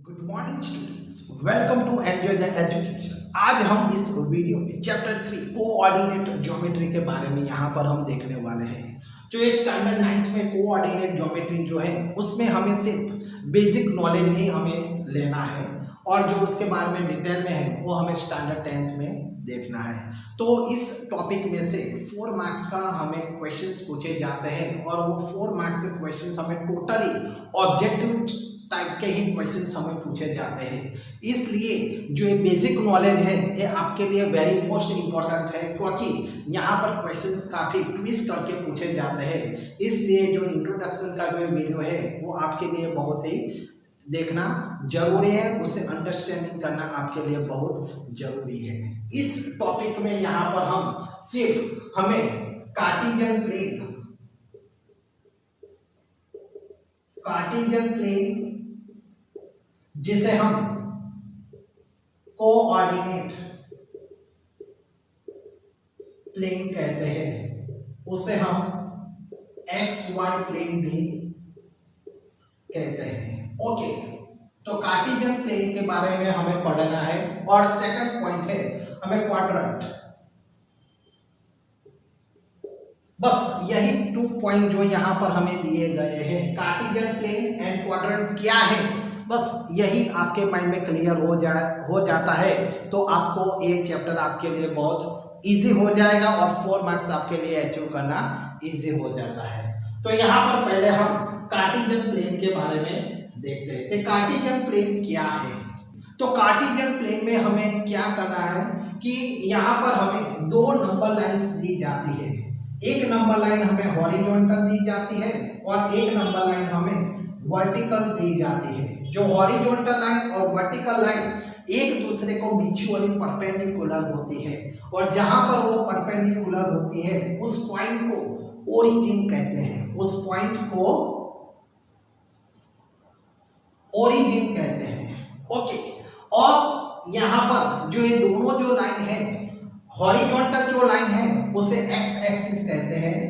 Good morning students, welcome to enjoy the education. आज हम इस वीडियो में चैप्टर 3 कोऑर्डिनेट ज्योमेट्री के बारे में यहाँ पर हम देखने वाले हैं। जो ये स्टैंडर्ड 9th में कोऑर्डिनेट ज्योमेट्री जो है उसमें हमें सिर्फ बेसिक नॉलेज ही हमें लेना है और जो उसके बारे में डिटेल में है वो हमें स्टैंडर्ड 10th में देखना है। तो इस टॉपिक में से 4 मार्क्स का हमें क्वेश्चंस पूछे जाते हैं और वो 4 मार्क्स के क्वेश्चंस हमें टोटली ऑब्जेक्टिव टाइप के ही क्वेश्चंस हमें पूछे जाते हैं। इसलिए जो ये बेसिक नॉलेज है ये आपके लिए वेरी मोस्ट इम्पोर्टेंट है, क्योंकि यहाँ पर क्वेश्चंस काफ़ी ट्विस्ट करके पूछे जाते हैं। इसलिए जो इंट्रोडक्शन का जो वीडियो है वो आपके लिए बहुत ही देखना जरूरी है, उसे अंडरस्टैंडिंग करना आपके लिए बहुत जरूरी है। इस टॉपिक में यहाँ पर हम सिर्फ हमें कार्टेशियन प्लेन जिसे हम कोऑर्डिनेट प्लेन कहते हैं, उसे हम एक्स वाई प्लेन भी कहते हैं। ओके, तो कार्टेशियन प्लेन के बारे में हमें पढ़ना है। और सेकंड पॉइंट है हमें क्वाड्रेंट। बस यही 2 पॉइंट जो यहाँ पर हमें दिए गए हैं, कार्टेशियन प्लेन एंड क्वाड्रेंट क्या है, बस यही आपके माइंड में क्लियर हो जाता है तो आपको एक चैप्टर आपके लिए बहुत इजी हो जाएगा और 4 मार्क्स आपके लिए अचीव करना इजी हो जाता है। तो यहाँ पर पहले हम कार्टेशियन प्लेन के बारे में देखते हैं। कार्टेशियन प्लेन क्या है? तो कार्टेशियन प्लेन में हमें क्या करना है कि यहाँ पर हमें 2 नंबर लाइंस दी जाती है। एक नंबर लाइन हमें हॉरिजॉन्टल दी जाती है और एक नंबर लाइन हमें वर्टिकल दी जाती है। जो हॉरिजॉन्टल लाइन और वर्टिकल लाइन एक दूसरे को म्यूचुअली परपेंडिकुलर होती है और जहां पर वो परपेंडिकुलर होती है उस पॉइंट को ओरिजिन कहते हैं। उस पॉइंट को ओरिजिन कहते हैं। ओके, और यहाँ पर जो ये दोनों जो लाइन है, हॉरिजॉन्टल जो लाइन है उसे एक्स एक्सिस कहते हैं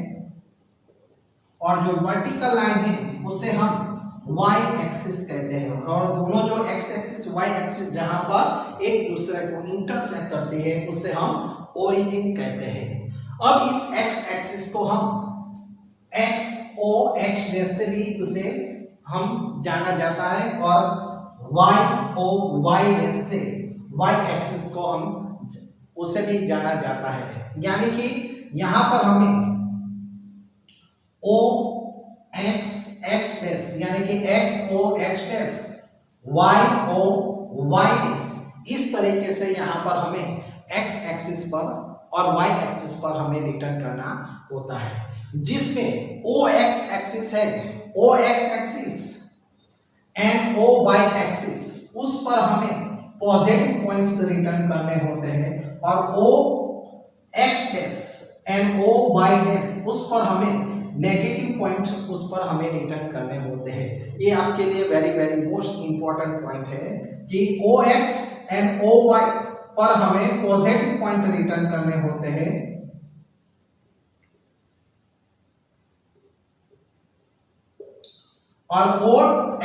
और जो वर्टिकल लाइन है उसे हम वाई एक्सिस कहते हैं। और दोनों जो एक्स एक्सिस वाई एक्सिस जहां पर एक दूसरे को इंटरसेक्ट करती है उसे हम ओरिजिन कहते हैं। अब इस एक्स एक्सिस को हम एक्स ओ एक्स डैश से भी उसे हम जाना जाता है और वाई ओ वाई डैश से वाई एक्सिस को हम उसे भी जाना जाता है। यानी कि यहां पर हमें ओ एक्स एक्स डैश यानी कि X O X dash Y O Y dash, इस तरीके से यहाँ पर हमें एक्स एक्सिस पर और वाई एक्सिस पर हमें रिटर्न करना होता है। जिसमें ओ एक्स एक्सिस है, O X axis and O Y axis, उस पर हमें पॉजिटिव पॉइंट्स रिटर्न करने होते हैं और O X dash and O Y dash उस पर हमें नेगेटिव पॉइंट उस पर हमें रिटर्न करने होते हैं। ये आपके लिए very very most important point है कि O X and O Y पर हमें पॉजिटिव पॉइंट रिटर्न करने होते हैं और O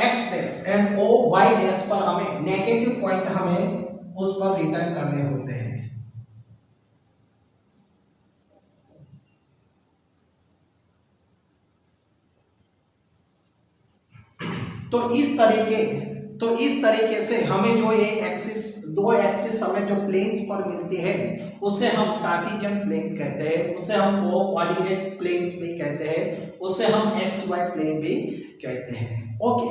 X dash and O Y dash पर हमें नेगेटिव पॉइंट हमें उस पर रिटर्न करने होते हैं। तो इस तरीके से हमें जो ये एक्सिस, 2 एक्सिस हमें जो प्लेन्स पर मिलती है उसे हम कार्टेशियन प्लेन कहते हैं, उसे हम कोऑर्डिनेट प्लेन्स भी कहते हैं, उसे हम एक्स वाई प्लेन भी कहते हैं। ओके,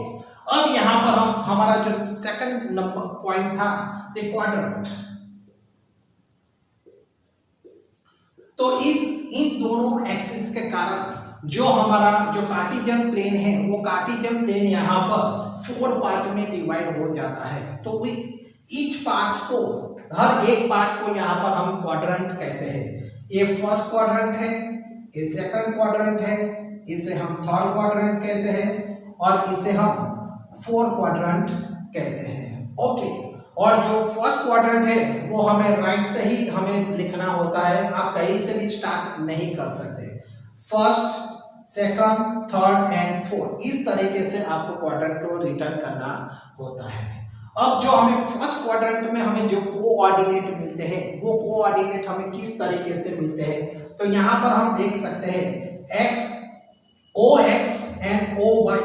अब यहाँ पर हम हमारा जो सेकंड नंबर पॉइंट था क्वाड्रेंट। तो इन दोनों एक्सिस के कारण जो हमारा जो कार्टेशियन प्लेन है वो कार्टेशियन प्लेन यहाँ पर 4 पार्ट में डिवाइड हो जाता है। तो ईच पार्ट को, हर एक पार्ट को यहाँ पर हम क्वाड्रेंट कहते हैं। ये फर्स्ट क्वाड्रेंट है, ये सेकंड क्वाड्रेंट है, इसे हम थर्ड क्वाड्रेंट कहते हैं और इसे हम फोर्थ क्वाड्रेंट कहते हैं। ओके, और जो फर्स्ट क्वाड्रेंट है वो हमें राइट से ही हमें लिखना होता है, आप कहीं से भी स्टार्ट नहीं कर सकते। First, second, third and fourth, इस तरीके से आपको क्वाड्रेंट को रिटर्न करना होता है। अब जो हमें फर्स्ट क्वाड्रेंट में हमें जो कोऑर्डिनेट मिलते हैं वो कोऑर्डिनेट हमें किस तरीके से मिलते हैं, तो यहाँ पर हम देख सकते हैं x OX एंड OY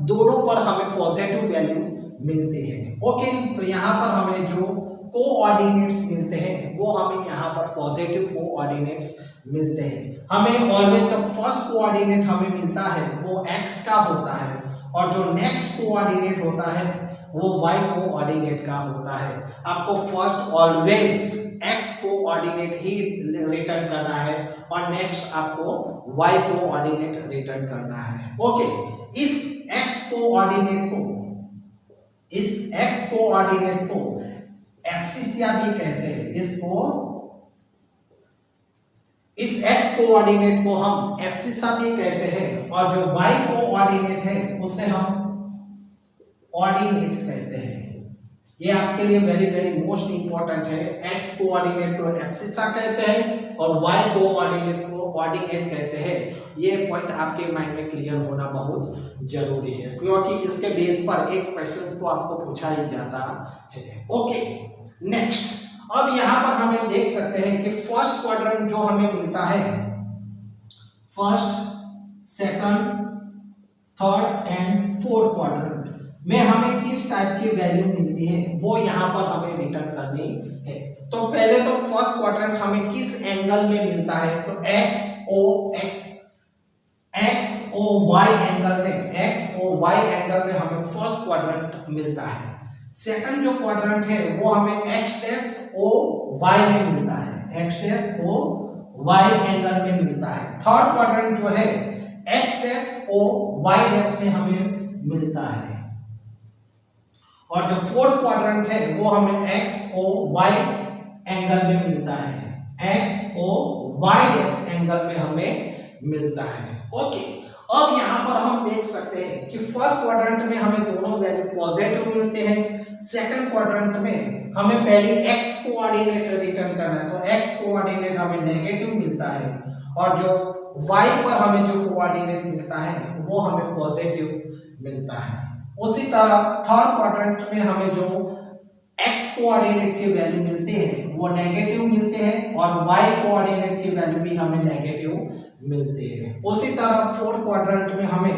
दोनों पर हमें पॉजिटिव वैल्यू मिलती है। ओके, तो यहाँ पर हमें जो कोऑर्डिनेट्स मिलते हैं वो हमें यहाँ पर पॉजिटिव कोऑर्डिनेट्स मिलते हैं। हमें ऑलवेज जो फर्स्ट कोऑर्डिनेट हमें मिलता है वो x का होता है और जो नेक्स्ट कोऑर्डिनेट होता है वो y कोऑर्डिनेट का होता है। आपको फर्स्ट ऑलवेज x कोऑर्डिनेट ही रिटर्न करना है और नेक्स्ट आपको y कोऑर्डिनेट रिटर्न करना है। ओके, इस x कोऑर्डिनेट को एक्सिस भी कहते हैं। इस x कोऑर्डिनेट को हम एक्सिस भी कहते हैं और जो y कोऑर्डिनेट है उसे हम ऑर्डिनेट कहते हैं। ये आपके लिए वेरी वेरी मोस्ट इंपॉर्टेंट है। x कोऑर्डिनेट को एक्सिस कहते हैं और y कोऑर्डिनेट को ऑर्डिनेट कहते हैं। ये पॉइंट आपके माइंड में क्लियर होना बहुत जरूरी है क्योंकि इसके बेस पर एक क्वेश्चन को आपको पूछा ही जाता है। ओके, नेक्स्ट, अब यहाँ पर हमें देख सकते हैं कि फर्स्ट क्वाड्रेंट जो हमें मिलता है, first, second, third and fourth quadrant में हमें किस टाइप की वैल्यू मिलती है वो यहाँ पर हमें रिटर्न करनी है। तो पहले तो फर्स्ट क्वाड्रेंट हमें किस एंगल में मिलता है, तो एक्स ओ वाई एंगल में हमें फर्स्ट क्वाड्रेंट मिलता है। सेकंड जो क्वाड्रेंट है वो हमें एक्स ओ वाई में मिलता है, एक्स ओ वाई एंगल में मिलता है। थर्ड क्वाड्रेंट जो है एक्स ओ वाई डैश में हमें मिलता है और जो फोर्थ क्वाड्रेंट है वो हमें एक्स ओ वाई एंगल में मिलता है, X O Y dash angle में हमें मिलता है। ओके, अब यहाँ पर हम देख सकते हैं कि फर्स्ट क्वाड्रेंट में हमें दोनों वैल्यू पॉजिटिव मिलते हैं। सेकंड क्वाड्रेंट में हमें पहले x कोऑर्डिनेट रिटर्न करना है, तो x कोऑर्डिनेट हमें नेगेटिव मिलता है और जो y पर हमें जो कोऑर्डिनेट मिलता है वो हमें पॉजिटिव मिलता है। उसी तरह थर्ड क्वाड्रेंट में हमें जो x कोऑर्डिनेट की वैल्यू मिलती है वो नेगेटिव मिलते हैं और y कोऑर्डिनेट की वैल्यू भी हमें नेगेटिव मिलती है। उसी तरह फोर्थ क्वाड्रेंट में हमें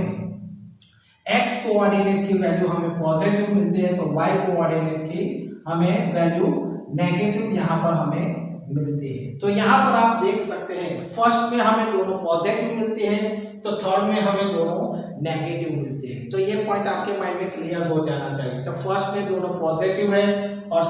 x कोऑर्डिनेट की वैल्यू हमें पॉजिटिव मिलती है तो y कोऑर्डिनेट की हमें वैल्यू नेगेटिव यहाँ पर हमें मिलती है। तो यहाँ पर आप देख सकते हैं फर्स्ट में हमें दोनों पॉजिटिव मिलते हैं तो थर्ड में हमें दोनों नेगेटिव मिलते हैं। तो ये पॉइंट आपके माइंड में क्लियर हो जाना चाहिए। तो फर्स्ट में दोनों पॉजिटिव है और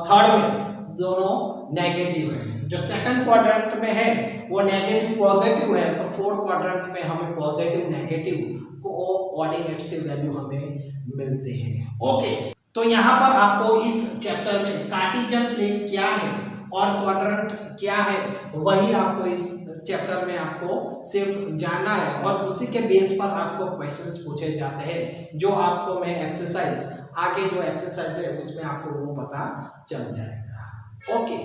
थर्ड में दोनों नेगेटिव है। जो सेकंड क्वाड्रेंट में है वो नेगेटिव पॉजिटिव है तो फोर्थ क्वाड्रेंट में हमें पॉजिटिव नेगेटिव कोऑर्डिनेट्स की वैल्यू हमें मिलते हैं। ओके, तो यहाँ पर आपको इस चैप्टर में कार्टेशियन प्लेन क्या है और क्वाड्रेंट क्या है वही आपको इस चैप्टर में आपको सिर्फ जानना है और उसी के बेस पर आपको क्वेश्चंस पूछे जाते हैं जो आपको मैं एक्सरसाइज आगे जो एक्सरसाइज है उसमें आपको वो पता चल जाएगा। ओके।